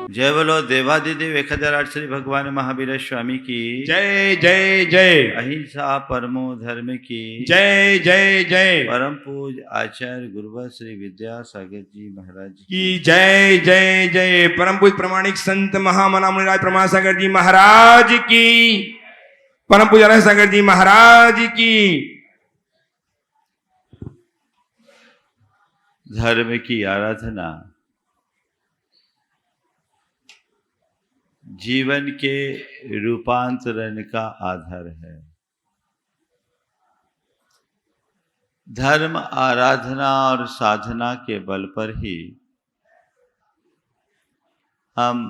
जय बोलो देवादिदेव 1008 श्री भगवान महावीर स्वामी की जय जय जय। अहिंसा परमो धर्म की जय जय जय। परम पूज आचार्य गुरुवर श्री विद्यासागर जी महाराज की जय जय जय। परम पूज प्रमाणिक संत महामना मुनिराज प्रमासागर जी महाराज की, परम पूज अरह सागर जी महाराज की। धर्म की आराधना जीवन के रूपांतरण का आधार है। धर्म आराधना और साधना के बल पर ही हम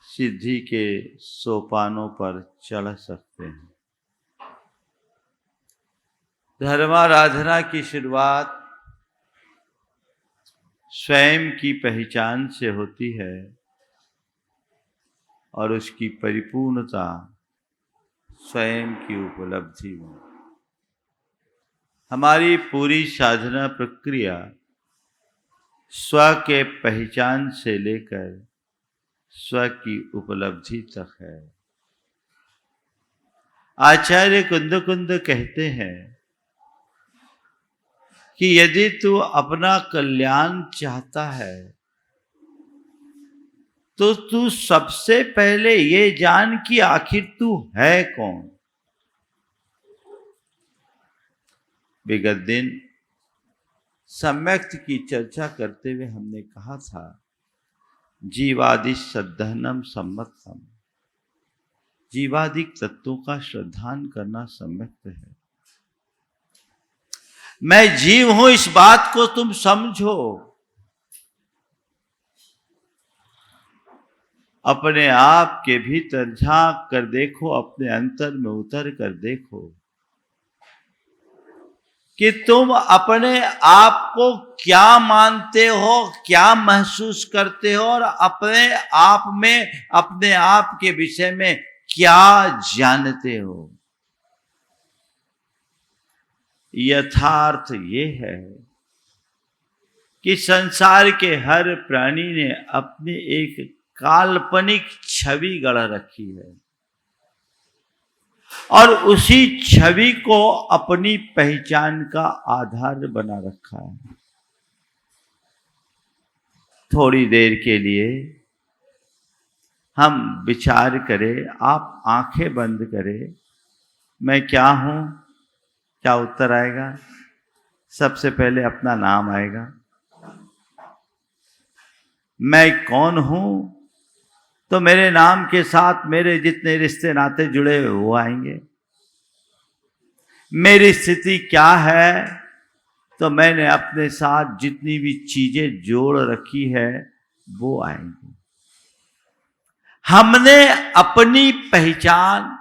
सिद्धि के सोपानों पर चढ़ सकते हैं। धर्माराधना की शुरुआत स्वयं की पहचान से होती है और उसकी परिपूर्णता स्वयं की उपलब्धि में। हमारी पूरी साधना प्रक्रिया स्व के पहचान से लेकर स्व की उपलब्धि तक है। आचार्य कुंद कुंद कहते हैं कि यदि तू अपना कल्याण चाहता है तो तू सबसे पहले ये जान कि आखिर तू है कौन। विगत दिन सम्यक्त की चर्चा करते हुए हमने कहा था जीवादि सद्धनम सम्मतम, जीवादिक तत्वों का श्रद्धान करना सम्यक्त है। मैं जीव हूं इस बात को तुम समझो। अपने आप के भीतर झांक कर देखो, अपने अंतर में उतर कर देखो कि तुम अपने आप को क्या मानते हो, क्या महसूस करते हो और अपने आप में अपने आप के विषय में क्या जानते हो। यथार्थ ये है कि संसार के हर प्राणी ने अपनी एक काल्पनिक छवि गढ़ रखी है और उसी छवि को अपनी पहचान का आधार बना रखा है। थोड़ी देर के लिए हम विचार करें, आप आंखें बंद करें, मैं क्या हूं, क्या उत्तर आएगा? सबसे पहले अपना नाम आएगा। मैं कौन हूं तो मेरे नाम के साथ मेरे जितने रिश्ते नाते जुड़े हुए वो आएंगे। मेरी स्थिति क्या है तो मैंने अपने साथ जितनी भी चीजें जोड़ रखी है वो आएंगी। हमने अपनी पहचान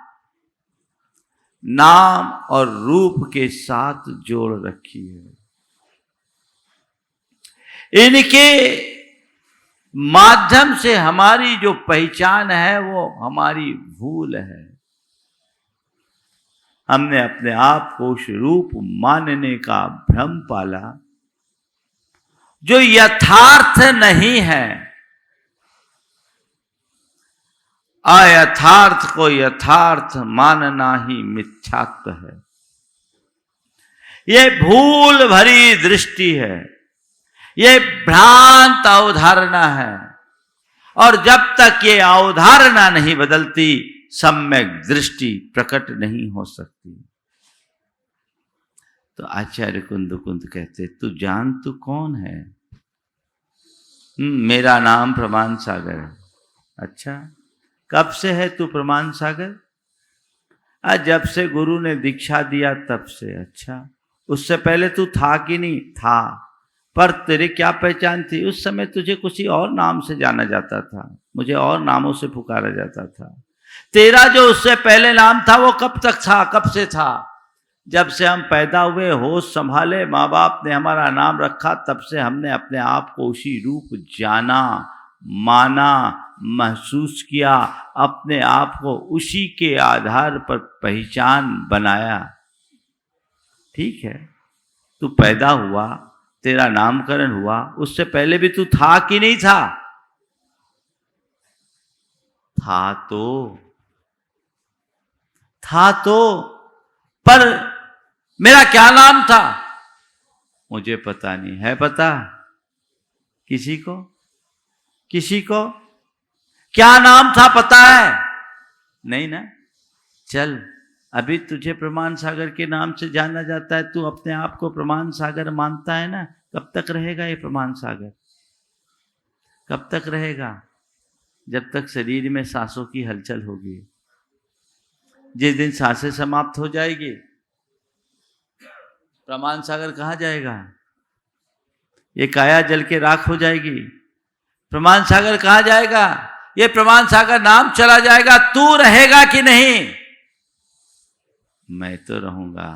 नाम और रूप के साथ जोड़ रखी है। इनके माध्यम से हमारी जो पहचान है वो हमारी भूल है। हमने अपने आप को उस रूप मानने का भ्रम पाला जो यथार्थ नहीं है। अयथार्थ को यथार्थ मानना ही मिथ्यात्व है। यह भूल भरी दृष्टि है, यह भ्रांत अवधारणा है और जब तक ये अवधारणा नहीं बदलती सम्यक दृष्टि प्रकट नहीं हो सकती। तो आचार्य कुंद कुंद कहते तू जान तू कौन है। मेरा नाम प्रमाण सागर है। अच्छा, कब से है तू प्रमाण सागर? जब से गुरु ने दीक्षा दिया तब से। अच्छा, उससे पहले तू था कि नहीं? था। पर तेरी क्या पहचान थी? उस समय तुझे कुछ ही और नाम से जाना जाता था, मुझे और नामों से पुकारा जाता था। तेरा जो उससे पहले नाम था वो कब तक था, कब से था? जब से हम पैदा हुए, होश संभाले, माँ बाप ने हमारा नाम रखा, तब से हमने अपने आप को उसी रूप जाना, माना, महसूस किया, अपने आप को उसी के आधार पर पहचान बनाया। ठीक है, तू पैदा हुआ, तेरा नामकरण हुआ, उससे पहले भी तू था कि नहीं था? था तो, पर मेरा क्या नाम था मुझे पता नहीं है। पता किसी को? किसी को क्या नाम था पता है? नहीं ना। चल, अभी तुझे प्रमाण सागर के नाम से जाना जाता है, तू अपने आप को प्रमाण सागर मानता है ना। कब तक रहेगा ये प्रमाण सागर? कब तक रहेगा? जब तक शरीर में सांसों की हलचल होगी। जिस दिन सांसें समाप्त हो जाएगी, प्रमाण सागर कहाँ जाएगा? ये काया जल के राख हो जाएगी। प्रमाण सागर कहाँ जाएगा? ये प्रमाण सागर नाम चला जाएगा। तू रहेगा कि नहीं? मैं तो रहूंगा।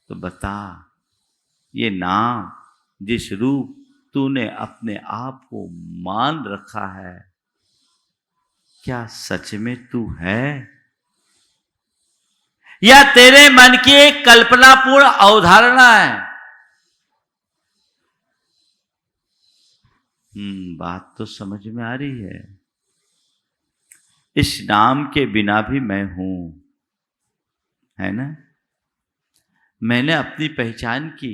तो बता, ये नाम जिस रूप तूने अपने आप को मान रखा है, क्या सच में तू है, या तेरे मन की एक कल्पनापूर्ण अवधारणा है? बात तो समझ में आ रही है। इस नाम के बिना भी मैं हूं, है ना। मैंने अपनी पहचान की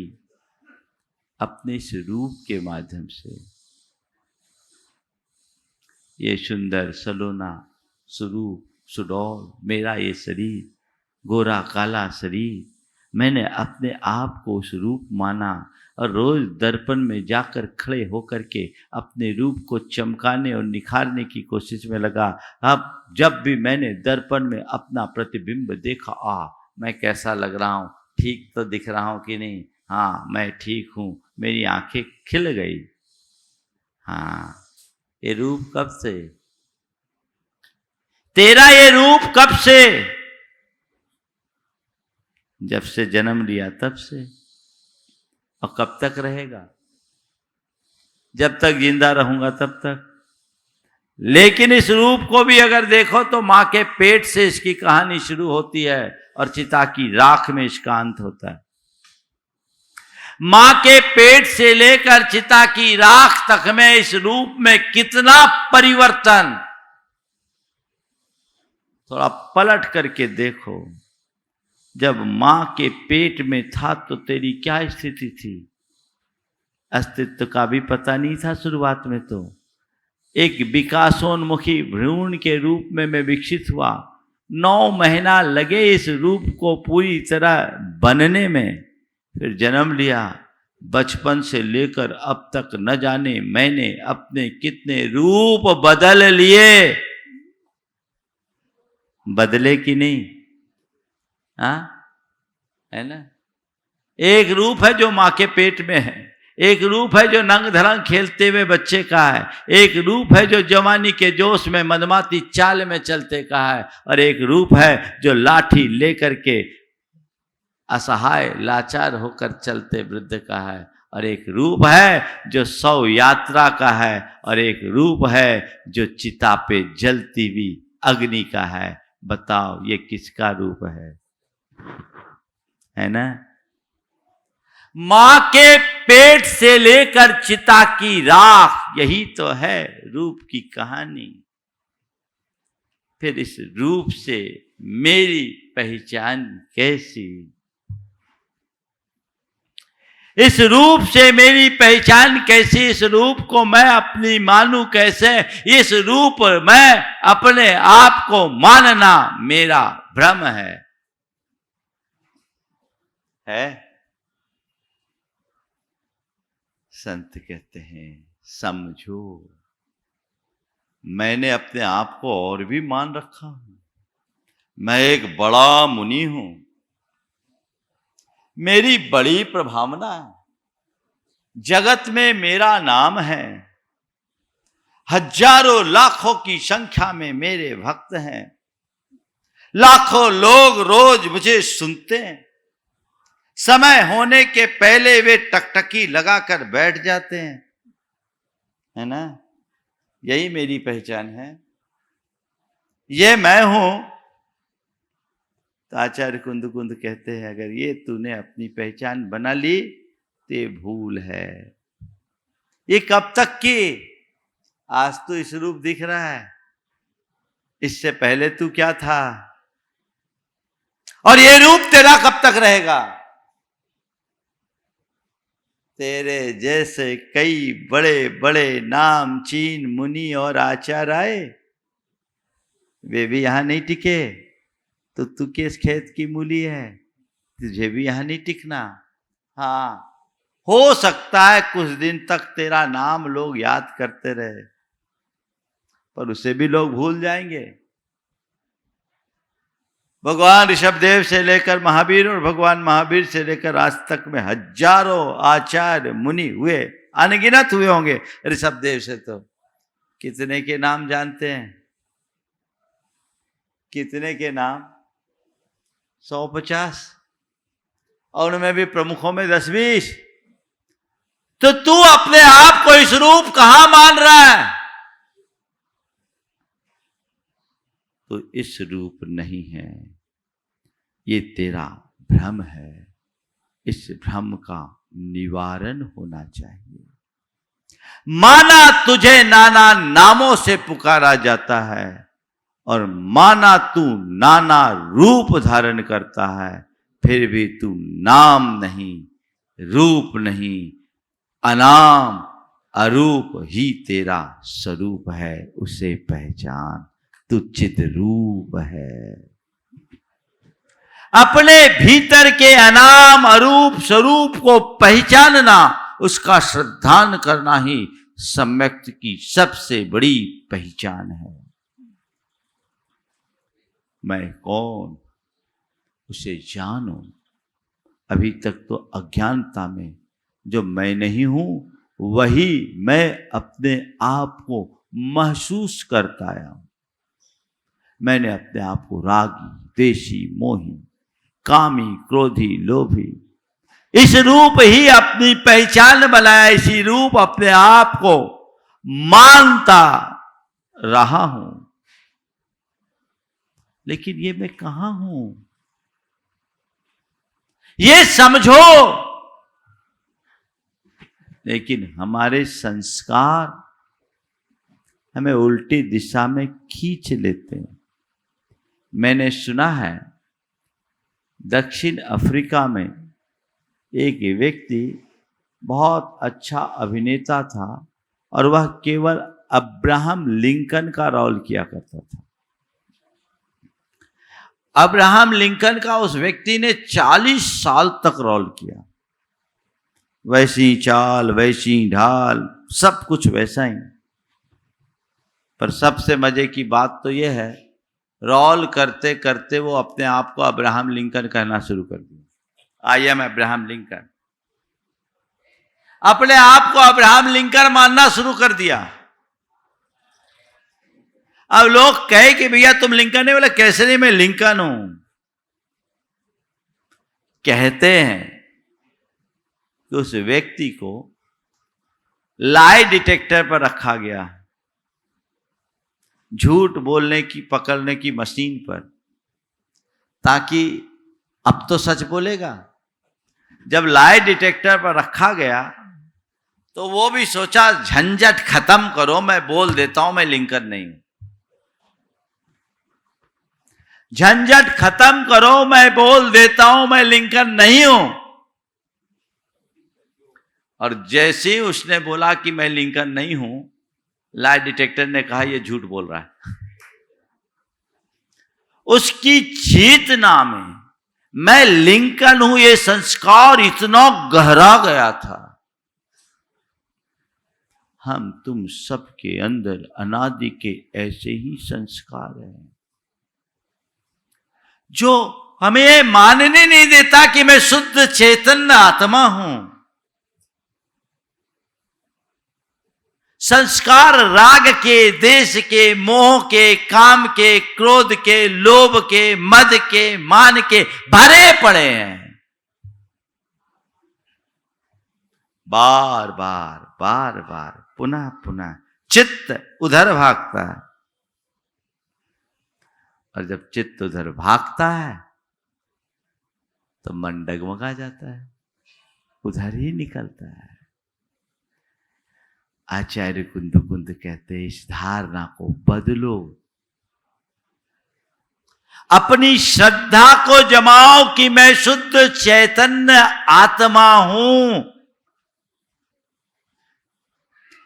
अपने इस रूप के माध्यम से। ये सुंदर सलोना स्वरूप सुडौल मेरा ये शरीर, गोरा काला शरीर, मैंने अपने आप को उस रूप माना और रोज दर्पण में जाकर खड़े होकर के अपने रूप को चमकाने और निखारने की कोशिश में लगा। अब जब भी मैंने दर्पण में अपना प्रतिबिंब देखा, मैं कैसा लग रहा हूँ, ठीक तो दिख रहा हूँ कि नहीं? हाँ, मैं ठीक हूँ। मेरी आंखें खिल गई। हाँ, ये रूप कब से? तेरा ये रूप कब से? जब से जन्म लिया तब से। और कब तक रहेगा? जब तक जिंदा रहूंगा तब तक। लेकिन इस रूप को भी अगर देखो तो मां के पेट से इसकी कहानी शुरू होती है और चिता की राख में इसका अंत होता है। मां के पेट से लेकर चिता की राख तक में इस रूप में कितना परिवर्तन। थोड़ा पलट करके देखो, जब मां के पेट में था तो तेरी क्या स्थिति थी? अस्तित्व का भी पता नहीं था शुरुआत में। तो एक विकासोन्मुखी भ्रूण के रूप में मैं विकसित हुआ। 9 महीना लगे इस रूप को पूरी तरह बनने में। फिर जन्म लिया। बचपन से लेकर अब तक न जाने मैंने अपने कितने रूप बदल लिए। बदले कि नहीं? हाँ, है ना। एक रूप है जो मां के पेट में है, एक रूप है जो नंग धड़ंग खेलते हुए बच्चे का है, एक रूप है जो जवानी के जोश में मदमाती चाल में चलते का है, और एक रूप है जो लाठी लेकर के असहाय लाचार होकर चलते वृद्ध का है, और एक रूप है जो 100 यात्रा का है, और एक रूप है जो चिता पे जलती हुई अग्नि का है। बताओ ये किसका रूप है ना। मां के पेट से लेकर चिता की राख, यही तो है रूप की कहानी। फिर इस रूप से मेरी पहचान कैसी? इस रूप से मेरी पहचान कैसी? इस रूप को मैं अपनी मानूं कैसे? इस रूप में अपने आप को मानना मेरा भ्रम है। संत कहते हैं समझो, मैंने अपने आप को और भी मान रखा हूं। मैं एक बड़ा मुनि हूं, मेरी बड़ी प्रभावना है, जगत में मेरा नाम है, हजारों लाखों की संख्या में मेरे भक्त हैं, लाखों लोग रोज मुझे सुनते हैं। समय होने के पहले वे टकटकी लगाकर बैठ जाते हैं, है ना। यही मेरी पहचान है, ये मैं हूं। तो आचार्य कुंद कुंद कहते हैं अगर ये तूने अपनी पहचान बना ली तो ये भूल है। ये कब तक की? आज तो इस रूप दिख रहा है, इससे पहले तू क्या था? और ये रूप तेरा कब तक रहेगा? तेरे जैसे कई बड़े बड़े नाम चीन मुनि और आचार्य आए, वे भी यहां नहीं टिके। तो तू किस खेत की मूली है? तुझे भी यहां नहीं टिकना। हाँ, हो सकता है कुछ दिन तक तेरा नाम लोग याद करते रहे, पर उसे भी लोग भूल जाएंगे। भगवान ऋषभदेव से लेकर महावीर और भगवान महावीर से लेकर आज तक में हजारों आचार्य मुनि हुए, अनगिनत हुए होंगे। ऋषभदेव से तो कितने के नाम जानते हैं? कितने के नाम? 150, और उनमें भी प्रमुखों में 10-20। तो तू अपने आप को इस रूप कहां मान रहा है? तो इस रूप नहीं है, ये तेरा भ्रम है। इस भ्रम का निवारण होना चाहिए। माना तुझे नाना नामों से पुकारा जाता है और माना तू नाना रूप धारण करता है, फिर भी तू नाम नहीं, रूप नहीं, अनाम अरूप ही तेरा स्वरूप है। उसे पहचान, तू चिद रूप है। अपने भीतर के अनाम अरूप स्वरूप को पहचानना, उसका श्रद्धान करना ही सम्यक की सबसे बड़ी पहचान है। मैं कौन, उसे जानो। अभी तक तो अज्ञानता में जो मैं नहीं हूं, वही मैं अपने आप को महसूस करता आया हूं। मैंने अपने आप को रागी, द्वेषी, मोही, कामी, क्रोधी, लोभी, इस रूप ही अपनी पहचान बनाया। इसी रूप अपने आप को मानता रहा हूं। लेकिन ये मैं कहां हूं, ये समझो। लेकिन हमारे संस्कार हमें उल्टी दिशा में खींच लेते हैं। मैंने सुना है दक्षिण अफ्रीका में एक व्यक्ति बहुत अच्छा अभिनेता था और वह केवल अब्राहम लिंकन का रोल किया करता था। अब्राहम लिंकन का उस व्यक्ति ने 40 साल तक रोल किया। वैसी चाल, वैसी ढाल, सब कुछ वैसा ही। पर सबसे मजे की बात तो यह है, रोल करते करते वो अपने आप को अब्राहम लिंकन कहना शुरू कर दिया। I am Abraham Lincoln. अपने आप को अब्राहम लिंकन मानना शुरू कर दिया। अब लोग कहे कि भैया तुम लिंकन नहीं, बोले कैसे नहीं, मैं लिंकन हूं। कहते हैं कि उस व्यक्ति को लाई डिटेक्टर पर रखा गया, झूठ बोलने की पकड़ने की मशीन पर, ताकि अब तो सच बोलेगा। जब लाई डिटेक्टर पर रखा गया तो वो भी सोचा झंझट खत्म करो, मैं बोल देता हूं मैं लिंकन नहीं हूं। झंझट खत्म करो, मैं बोल देता हूं मैं लिंकन नहीं हूं। और जैसे ही उसने बोला कि मैं लिंकन नहीं हूं, लाई डिटेक्टर ने कहा यह झूठ बोल रहा है। उसकी चेतना में मैं लिंकन हूं यह संस्कार इतना गहरा गया था। हम तुम सबके अंदर अनादि के ऐसे ही संस्कार हैं जो हमें यह मानने नहीं देता कि मैं शुद्ध चैतन्य आत्मा हूं। संस्कार राग के, देश के, मोह के, काम के, क्रोध के, लोभ के, मद के, मान के भरे पड़े हैं। बार बार बार बार पुनः पुनः चित्त उधर भागता है, और जब चित्त उधर भागता है तो मन डगमगा जाता है, उधर ही निकलता है। आचार्य कुंद कहते हैं इस धारणा को बदलो। अपनी श्रद्धा को जमाओ कि मैं शुद्ध चैतन्य आत्मा हूं।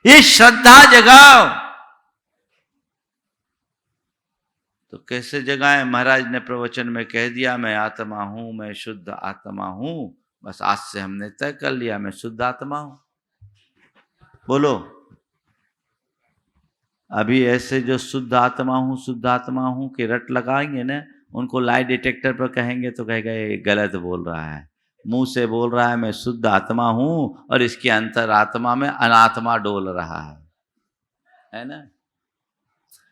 ये श्रद्धा जगाओ। तो कैसे जगाएं? महाराज ने प्रवचन में कह दिया, मैं आत्मा हूं, मैं शुद्ध आत्मा हूं। बस आज से हमने तय कर लिया मैं शुद्ध आत्मा हूं। बोलो, अभी ऐसे जो शुद्ध आत्मा हूं के रट लगाएंगे ना, उनको लाई डिटेक्टर पर कहेंगे तो कहेगा ये गलत बोल रहा है। मुंह से बोल रहा है मैं शुद्ध आत्मा हूं और इसके अंतरात्मा में अनात्मा डोल रहा है ना।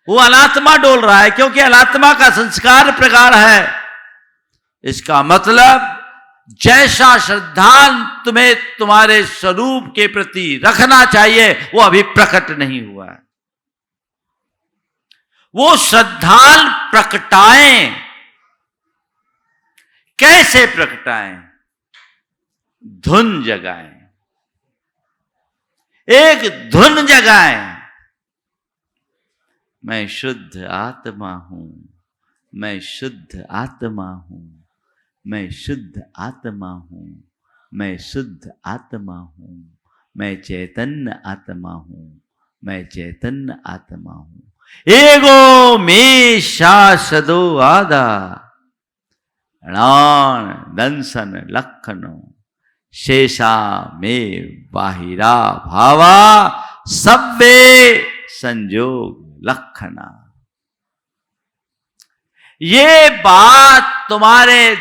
वो अनात्मा डोल रहा है क्योंकि अनात्मा का संस्कार प्रकार है। इसका मतलब जैसा श्रद्धा तुम्हें तुम्हारे स्वरूप के प्रति रखना चाहिए वो अभी प्रकट नहीं हुआ है। वो श्रद्धा प्रकटाएं। कैसे प्रकटाएं? धुन जगाएं, एक धुन जगाएं। मैं शुद्ध आत्मा हूं, मैं शुद्ध आत्मा हूं, मैं शुद्ध आत्मा हूं, मैं शुद्ध आत्मा हूं, मैं चैतन्य आत्मा हूं, मैं चैतन्य आत्मा हूं। एगो में शासदो आदा णाण दंसन लखनो शेषा में बाहिरा भावा सब्बे संजोग लखना। ये बात तुम्हारे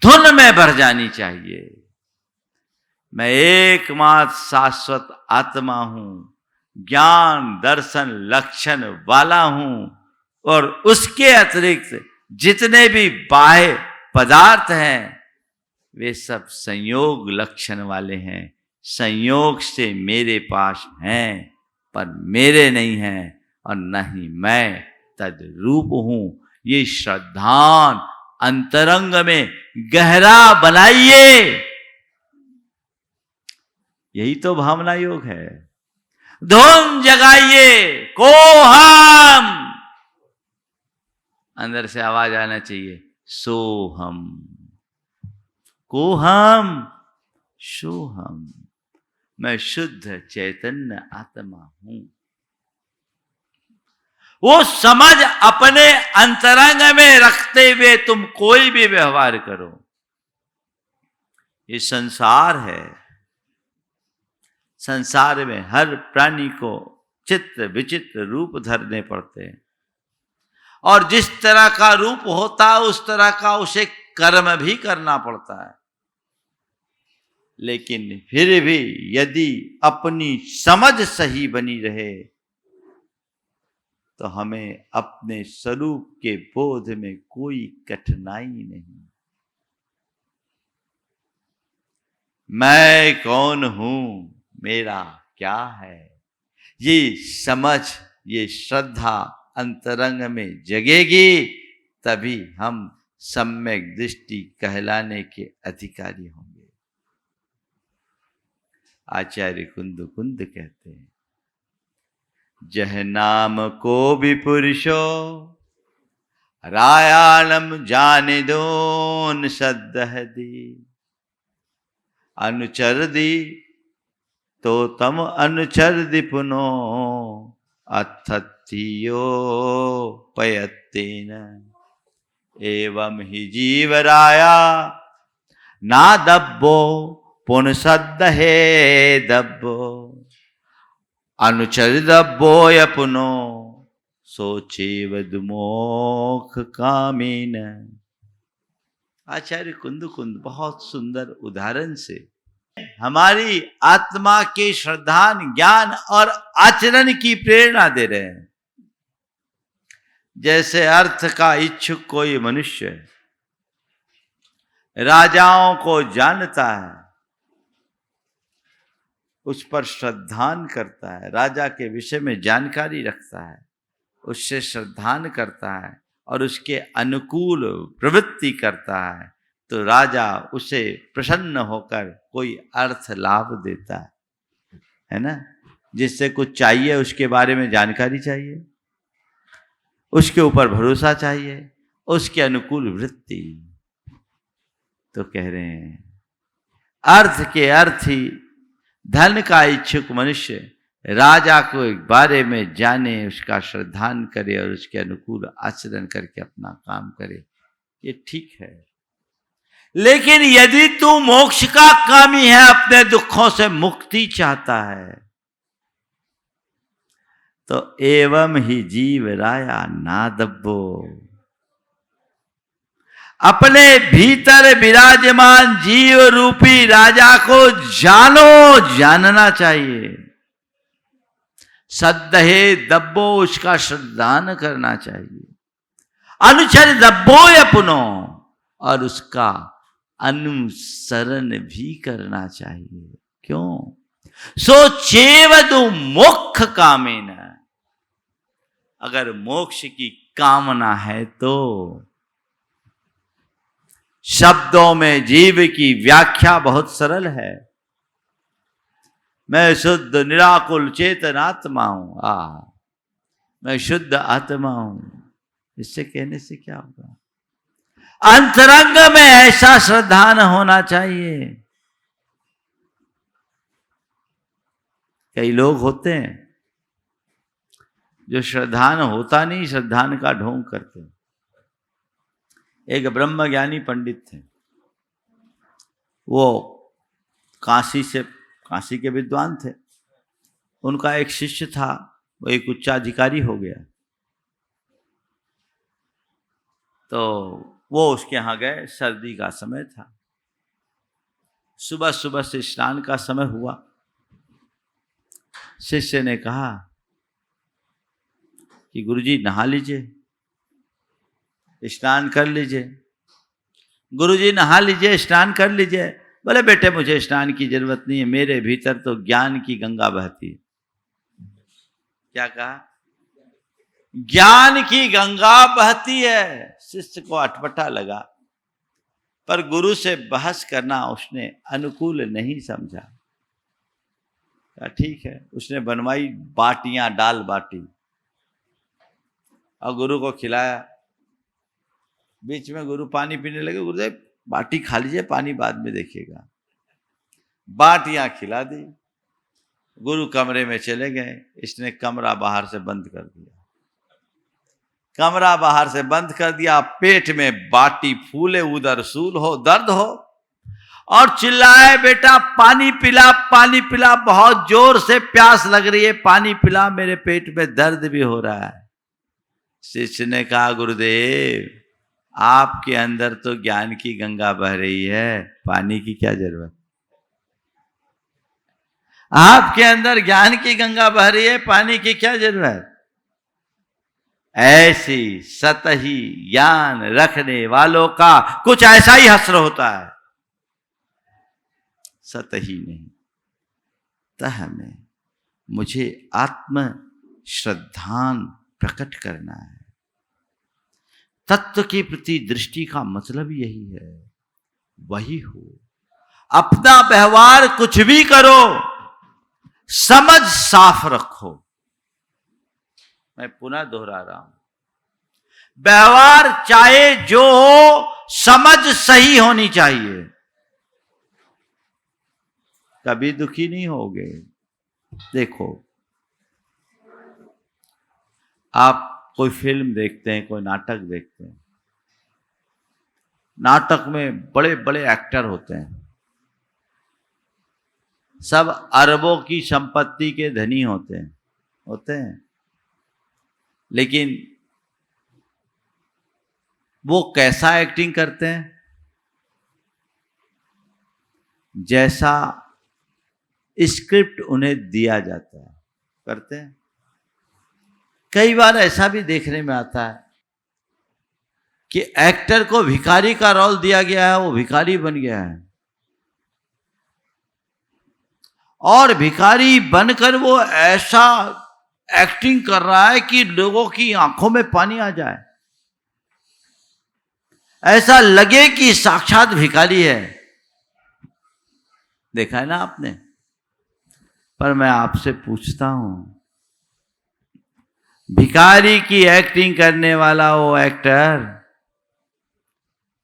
धुन में भर जानी चाहिए। मैं एकमात्र शाश्वत आत्मा हूं, ज्ञान दर्शन लक्षण वाला हूं और उसके अतिरिक्त जितने भी बाह्य पदार्थ हैं वे सब संयोग लक्षण वाले हैं। संयोग से मेरे पास हैं पर मेरे नहीं हैं और न ही मैं तद रूप हूं। ये श्रद्धान अंतरंग में गहरा बनाइए। यही तो भावना योग है। धुन जगाइए, को हम अंदर से आवाज आना चाहिए, सोहम, को हम, सोहम। मैं शुद्ध चैतन्य आत्मा हूं। वो समझ अपने अंतरंग में रखते हुए तुम कोई भी व्यवहार करो। ये संसार है। संसार में हर प्राणी को चित्र विचित्र रूप धरने पड़ते हैं और जिस तरह का रूप होता है उस तरह का उसे कर्म भी करना पड़ता है। लेकिन फिर भी यदि अपनी समझ सही बनी रहे तो हमें अपने स्वरूप के बोध में कोई कठिनाई नहीं। मैं कौन हूं, मेरा क्या है, ये समझ, ये श्रद्धा अंतरंग में जगेगी तभी हम सम्यक दृष्टि कहलाने के अधिकारी होंगे। आचार्य कुंद कुंद कहते हैं, जह नाम को भी पुरुषो रायाणम जाने दोन सद्दह दी। अनुचर दी तो तम अनुचर दिपुनो अथत्थियो पयत्तेन। एवं ही जीवराया ना दब्बो पुन सद्दहे दब्बो। अनुचर दब्बो यपुनो सोचे वदमोख कामीन। आचार्य कुंद कुंद बहुत सुंदर उदाहरण से हमारी आत्मा के श्रद्धान ज्ञान और आचरण की प्रेरणा दे रहे हैं। जैसे अर्थ का इच्छुक कोई मनुष्य राजाओं को जानता है, उस पर श्रद्धान करता है, राजा के विषय में जानकारी रखता है, उससे श्रद्धान करता है और उसके अनुकूल प्रवृत्ति करता है, तो राजा उसे प्रसन्न होकर कोई अर्थ लाभ देता है ना। जिससे कुछ चाहिए उसके बारे में जानकारी चाहिए, उसके ऊपर भरोसा चाहिए, उसके अनुकूल वृत्ति। तो कह रहे हैं अर्थ के अर्थी धन का इच्छुक मनुष्य राजा को एक बारे में जाने, उसका श्रद्धान करे और उसके अनुकूल आचरण करके अपना काम करे, ये ठीक है। लेकिन यदि तू मोक्ष का कामी है, अपने दुखों से मुक्ति चाहता है, तो एवं ही जीव राया ना दब्बो। अपने भीतर विराजमान जीव रूपी राजा को जानो, जानना चाहिए। सद्दहे दब्बो, उसका श्रद्धान करना चाहिए। अनुचर दब्बो अपनो, और उसका अनुसरण भी करना चाहिए। क्यों? सो चेवदु मोक्ष कामेन, अगर मोक्ष की कामना है तो शब्दों में जीव की व्याख्या बहुत सरल है। मैं शुद्ध निराकुल चेतन आत्मा हूं। मैं शुद्ध आत्मा हूं, इससे कहने से क्या होगा? अंतरंग में ऐसा श्रद्धान होना चाहिए। कई लोग होते हैं जो श्रद्धान होता नहीं, श्रद्धान का ढोंग करते हैं। एक ब्रह्मज्ञानी पंडित थे, वो काशी के विद्वान थे। उनका एक शिष्य था, वो एक उच्चाधिकारी हो गया। तो वो उसके यहाँ गए, सर्दी का समय था। सुबह सुबह से स्नान का समय हुआ। शिष्य ने कहा कि गुरुजी नहा लीजिए, स्नान कर लीजिए। गुरुजी नहा लीजिए, स्नान कर लीजिए। बोले बेटे मुझे स्नान की जरूरत नहीं है, मेरे भीतर तो ज्ञान की गंगा बहती है। क्या कहा? ज्ञान की गंगा बहती है। शिष्य को अटपटा लगा, पर गुरु से बहस करना उसने अनुकूल नहीं समझा। ठीक है, उसने बनवाई बाटियां, दाल बाटी, और गुरु को खिलाया। बीच में गुरु पानी पीने लगे। गुरुदेव बाटी खा लीजिए, पानी बाद में देखिएगा। बाटियां खिला दी। गुरु कमरे में चले गए। इसने कमरा बाहर से बंद कर दिया। कमरा बाहर से बंद कर दिया। पेट में बाटी फूले, उधर सूल हो, दर्द हो, और चिल्लाए बेटा पानी पिला, पानी पिला, बहुत जोर से प्यास लग रही है, पानी पिला, मेरे पेट में दर्द भी हो रहा है। शिष्य ने कहा गुरुदेव आपके अंदर तो ज्ञान की गंगा बह रही है, पानी की क्या जरूरत? आपके अंदर ज्ञान की गंगा बह रही है, पानी की क्या जरूरत? ऐसी सतही ज्ञान रखने वालों का कुछ ऐसा ही हश्र होता है। सतही नहीं, तह में मुझे आत्म श्रद्धान प्रकट करना है। तत्व के प्रति दृष्टि का मतलब यही है, वही हो। अपना व्यवहार कुछ भी करो, समझ साफ रखो। मैं पुनः दोहरा रहा हूं, व्यवहार चाहे जो हो, समझ सही होनी चाहिए। कभी दुखी नहीं होगे। देखो, आप कोई फिल्म देखते हैं, कोई नाटक देखते हैं। नाटक में बड़े बड़े एक्टर होते हैं, सब अरबों की संपत्ति के धनी होते हैं। लेकिन वो कैसा एक्टिंग करते हैं? जैसा स्क्रिप्ट उन्हें दिया जाता है, करते हैं। कई बार ऐसा भी देखने में आता है कि एक्टर को भिखारी का रोल दिया गया है, वो भिखारी बन गया है, और भिखारी बनकर वो ऐसा एक्टिंग कर रहा है कि लोगों की आंखों में पानी आ जाए, ऐसा लगे कि साक्षात भिखारी है। देखा है ना आपने? पर मैं आपसे पूछता हूं, भिखारी की एक्टिंग करने वाला वो एक्टर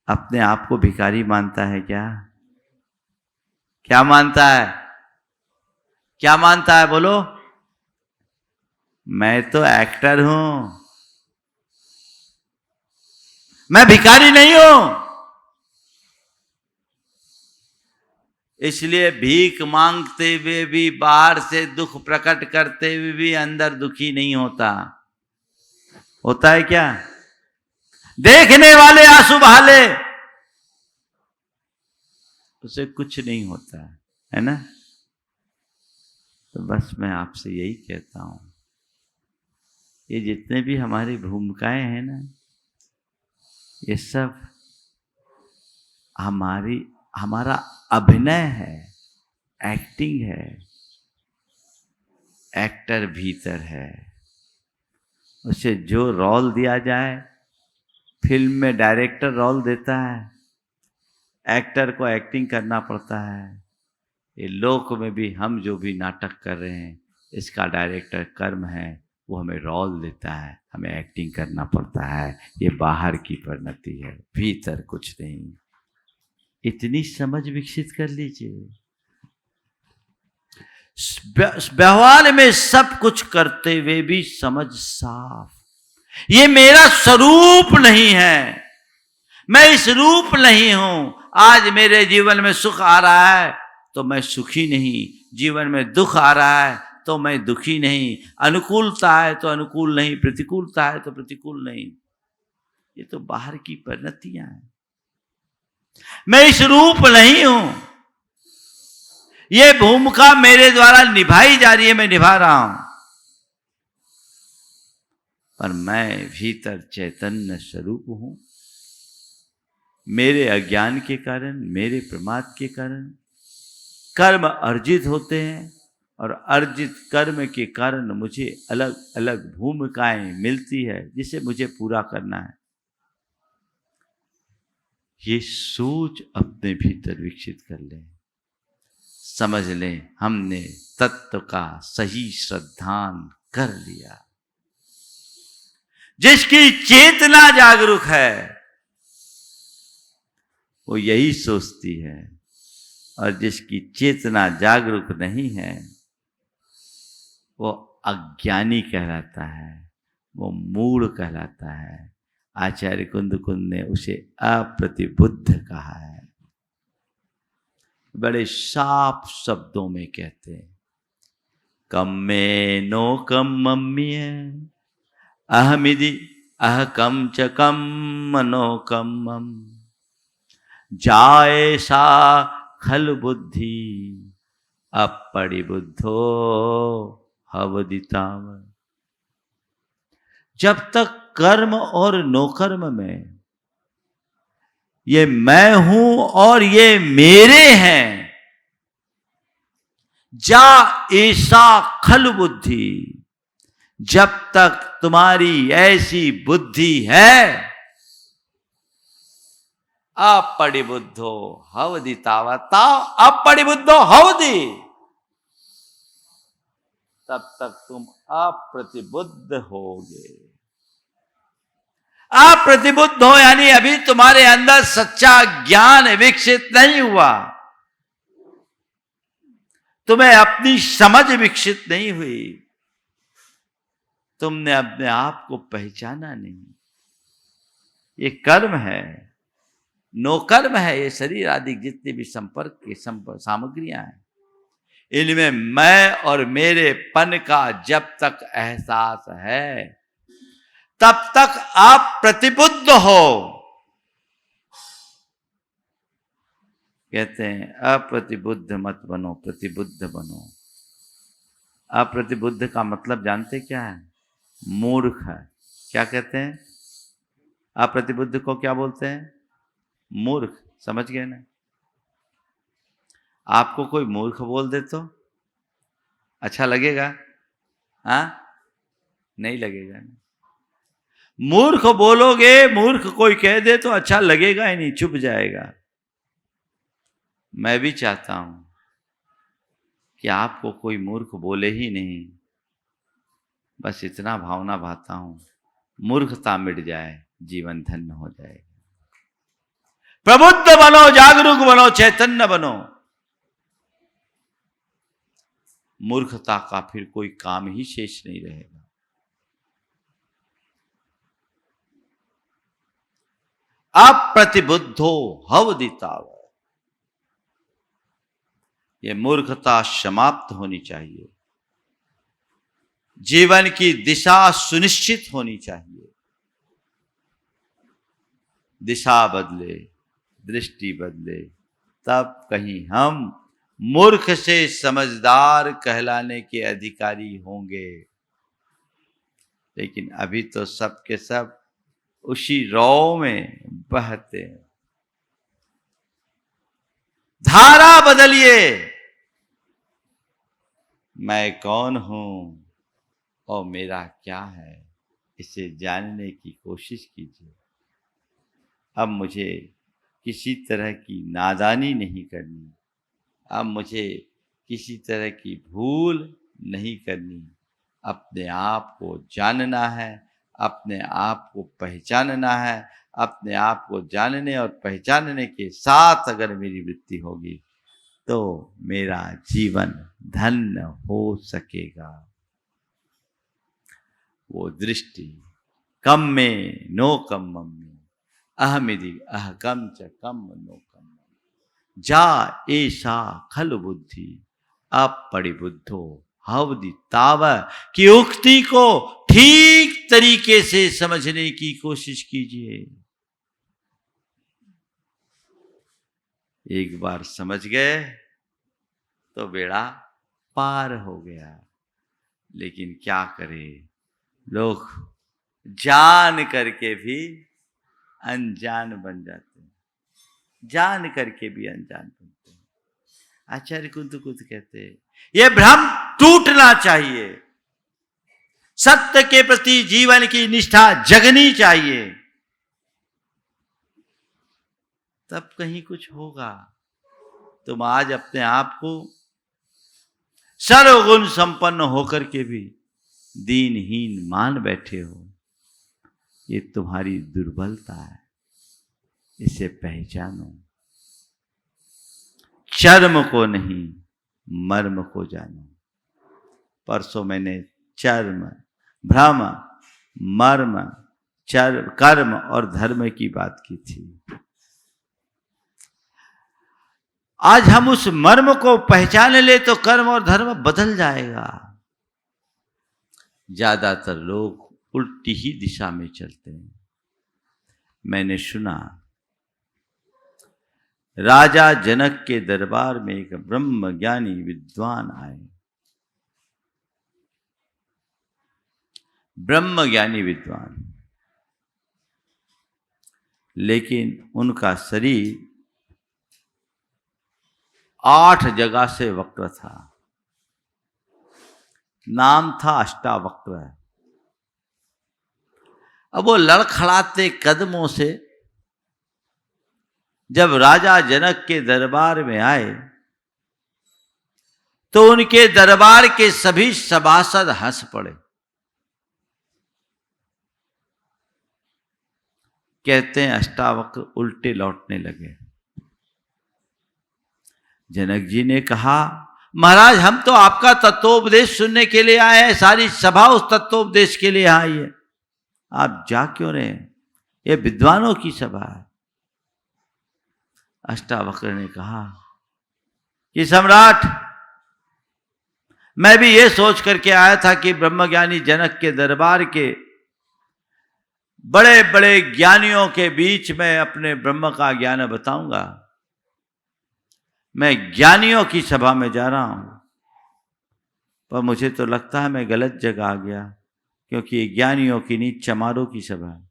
अपने आप को भिखारी मानता है क्या? क्या मानता है? क्या मानता है बोलो? मैं तो एक्टर हूं, मैं भिखारी नहीं हूं। इसलिए भीख मांगते हुए भी, बाहर से दुख प्रकट करते हुए भी अंदर दुखी नहीं होता। होता है क्या? देखने वाले आंसू बहा ले, उसे कुछ नहीं होता है ना। तो बस मैं आपसे यही कहता हूं, ये जितने भी हमारी भूमिकाएं हैं ना, ये सब हमारा अभिनय है, एक्टिंग है। एक्टर भीतर है, उसे जो रोल दिया जाए, फिल्म में डायरेक्टर रोल देता है, एक्टर को एक्टिंग करना पड़ता है। ये लोक में भी हम जो भी नाटक कर रहे हैं, इसका डायरेक्टर कर्म है, वो हमें रोल देता है, हमें एक्टिंग करना पड़ता है। ये बाहर की परिणति है, भीतर कुछ नहीं। इतनी समझ विकसित कर लीजिए। व्यवहार में सब कुछ करते हुए भी समझ साफ, ये मेरा स्वरूप नहीं है, मैं इस रूप नहीं हूं। आज मेरे जीवन में सुख आ रहा है तो मैं सुखी नहीं, जीवन में दुख आ रहा है तो मैं दुखी नहीं, अनुकूलता है तो अनुकूल नहीं, प्रतिकूलता है तो प्रतिकूल नहीं। ये तो बाहर की परिणतियां हैं। मैं इस रूप नहीं हूं, ये भूमिका मेरे द्वारा निभाई जा रही है, मैं निभा रहा हूं, पर मैं भीतर चैतन्य स्वरूप हूं। मेरे अज्ञान के कारण, मेरे प्रमाद के कारण कर्म अर्जित होते हैं, और अर्जित कर्म के कारण मुझे अलग अलग भूमिकाएं मिलती है, जिसे मुझे पूरा करना है। ये सोच अपने भीतर विकसित कर लें, समझ लें हमने तत्व का सही श्रद्धान कर लिया। जिसकी चेतना जागरूक है वो यही सोचती है, और जिसकी चेतना जागरूक नहीं है वो अज्ञानी कहलाता है, वो मूढ़ कहलाता है। आचार्य कुंद ने उसे अप्रतिबुद्ध कहा है। बड़े साफ शब्दों में कहते हैं, कम्मे नो कम मम्मीय अहमिदि अहकम च कम नो कम जाए सा खल बुद्धि अपरिबुद्धो हवदिताव। जब तक कर्म और नोकर्म में ये मैं हूं और ये मेरे हैं, जा ऐसा खल बुद्धि, जब तक तुम्हारी ऐसी बुद्धि है, अपरिबुद्धो हवदितावता, अपरिबुद्धो हवदि, तब तक तुम अप्रतिबुद्ध होगे। अप्रतिबुद्ध हो यानी अभी तुम्हारे अंदर सच्चा ज्ञान विकसित नहीं हुआ, तुम्हें अपनी समझ विकसित नहीं हुई, तुमने अपने आप को पहचाना नहीं। ये कर्म है, नोकर्म है। ये शरीर आदि जितने भी संपर्क की सामग्रियां हैं, इनमें मैं और मेरे पन का जब तक एहसास है, तब तक आप प्रतिबुद्ध हो। कहते हैं अप्रतिबुद्ध मत बनो, प्रतिबुद्ध बनो। अप्रतिबुद्ध का मतलब जानते क्या है? मूर्ख है। क्या कहते हैं? अप्रतिबुद्ध को क्या बोलते हैं? मूर्ख। समझ गए ना? आपको कोई मूर्ख बोल दे तो अच्छा लगेगा? हाँ, नहीं लगेगा ना। मूर्ख बोलोगे, मूर्ख कोई कह दे तो अच्छा लगेगा ही नहीं, चुप जाएगा। मैं भी चाहता हूं कि आपको कोई मूर्ख बोले ही नहीं, बस इतना भावना भाता हूं, मूर्खता मिट जाए, जीवन धन्य हो जाएगा। प्रबुद्ध बनो, जागरूक बनो, चैतन्य बनो। मूर्खता का फिर कोई काम ही शेष नहीं रहेगा। अप्रतिबुद्धो हवदिताव, ये मूर्खता समाप्त होनी चाहिए। जीवन की दिशा सुनिश्चित होनी चाहिए। दिशा बदले, दृष्टि बदले, तब कहीं हम मूर्ख से समझदार कहलाने के अधिकारी होंगे। लेकिन अभी तो सब के सब उसी रौ में बहते हैं। धारा बदलिए। मैं कौन हूं और मेरा क्या है, इसे जानने की कोशिश कीजिए। अब मुझे किसी तरह की नादानी नहीं करनी, अब मुझे किसी तरह की भूल नहीं करनी। अपने आप को जानना है, अपने आप को पहचानना है। अपने आप को जानने और पहचानने के साथ अगर मेरी वृत्ति होगी तो मेरा जीवन धन्य हो सकेगा। वो दृष्टि कम में नो कम्मम में, अहमिति अहकम च कम नो कम्मम, जा ऐसा खल बुद्धि अपरिबुद्धो हवदि ताव, की उक्ति को ठीक तरीके से समझने की कोशिश कीजिए। एक बार समझ गए तो बेड़ा पार हो गया। लेकिन क्या करें, लोग जान करके भी अनजान बन जाते हैं, जान करके भी अनजान बनते हैं। आचार्य कुंत कहते हैं ये भ्रम टूटना चाहिए। सत्य के प्रति जीवन की निष्ठा जगनी चाहिए, तब कहीं कुछ होगा। तुम आज अपने आप को सर्वगुण संपन्न होकर के भी दीनहीन मान बैठे हो, ये तुम्हारी दुर्बलता है। इसे पहचानो। चर्म को नहीं, मर्म को जानो। परसों मैंने चर्म, भ्रम, मर्म, कर्म और धर्म की बात की थी। आज हम उस मर्म को पहचान ले तो कर्म और धर्म बदल जाएगा। ज्यादातर लोग उल्टी ही दिशा में चलते हैं। मैंने सुना राजा जनक के दरबार में एक ब्रह्मज्ञानी विद्वान आए। ब्रह्मज्ञानी विद्वान, लेकिन उनका शरीर 8 जगह से वक्र था। नाम था अष्टावक्र। अब वो लड़खड़ाते कदमों से जब राजा जनक के दरबार में आए तो उनके दरबार के सभी सभासद हंस पड़े। कहते हैं अष्टावक्र उल्टे लौटने लगे। जनक जी ने कहा, महाराज हम तो आपका तत्वोपदेश सुनने के लिए आए हैं, सारी सभा उस तत्वोपदेश के लिए आई है, आप जा क्यों रहे हैं? ये विद्वानों की सभा है। अष्टावक्र ने कहा कि सम्राट, मैं भी ये सोच करके आया था कि ब्रह्मज्ञानी जनक के दरबार के बड़े बड़े ज्ञानियों के बीच में अपने ब्रह्म का ज्ञान बताऊंगा। मैं ज्ञानियों की सभा में जा रहा हूं, पर मुझे तो लगता है मैं गलत जगह आ गया, क्योंकि ये ज्ञानियों की नहीं चमारों की सभा है।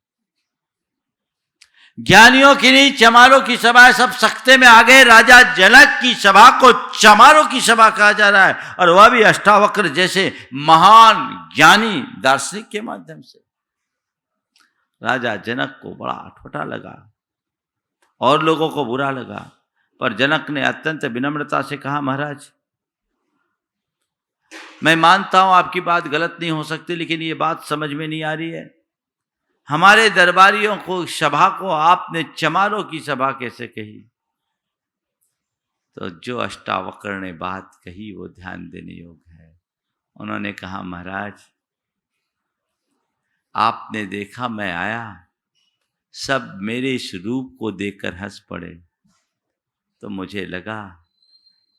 ज्ञानियों की नहीं चमारों की सभा है। सब सख्ते में आ गए। राजा जनक की सभा को चमारों की सभा कहा जा रहा है, और वह भी अष्टावक्र जैसे महान ज्ञानी दार्शनिक के माध्यम से। राजा जनक को बड़ा अटपटा लगा और लोगों को बुरा लगा, पर जनक ने अत्यंत विनम्रता से कहा, महाराज मैं मानता हूं आपकी बात गलत नहीं हो सकती, लेकिन ये बात समझ में नहीं आ रही है। हमारे दरबारियों को सभा को आपने चमारों की सभा कैसे कही? तो जो अष्टावक्र ने बात कही वो ध्यान देने योग्य है। उन्होंने कहा, महाराज आपने देखा मैं आया, सब मेरे इस रूप को देखकर हंस पड़े, तो मुझे लगा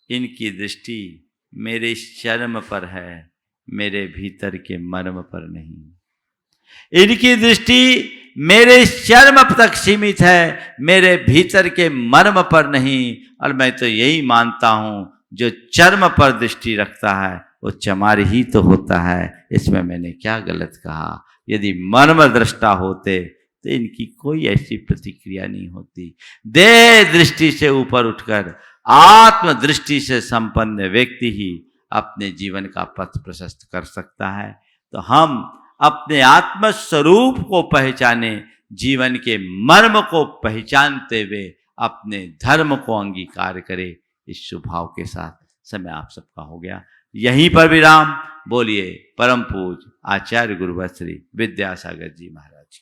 इनकी दृष्टि मेरे शर्म पर है, मेरे भीतर के मर्म पर नहीं। इनकी दृष्टि मेरे शर्म तक सीमित है, मेरे भीतर के मर्म पर नहीं। और मैं तो यही मानता हूं जो चर्म पर दृष्टि रखता है वो चमार ही तो होता है। इसमें मैंने क्या गलत कहा? यदि मर्म दृष्टा होते तो इनकी कोई ऐसी प्रतिक्रिया नहीं होती। देह दृष्टि से ऊपर उठकर आत्म दृष्टि से संपन्न व्यक्ति ही अपने जीवन का पथ प्रशस्त कर सकता है। तो हम अपने आत्म स्वरूप को पहचाने, जीवन के मर्म को पहचानते हुए अपने धर्म को अंगीकार करें। इस शुभाव के साथ समय आप सबका हो गया, यहीं पर विराम। बोलिए परम पूज्य आचार्य गुरुवर श्री विद्यासागर जी महाराज।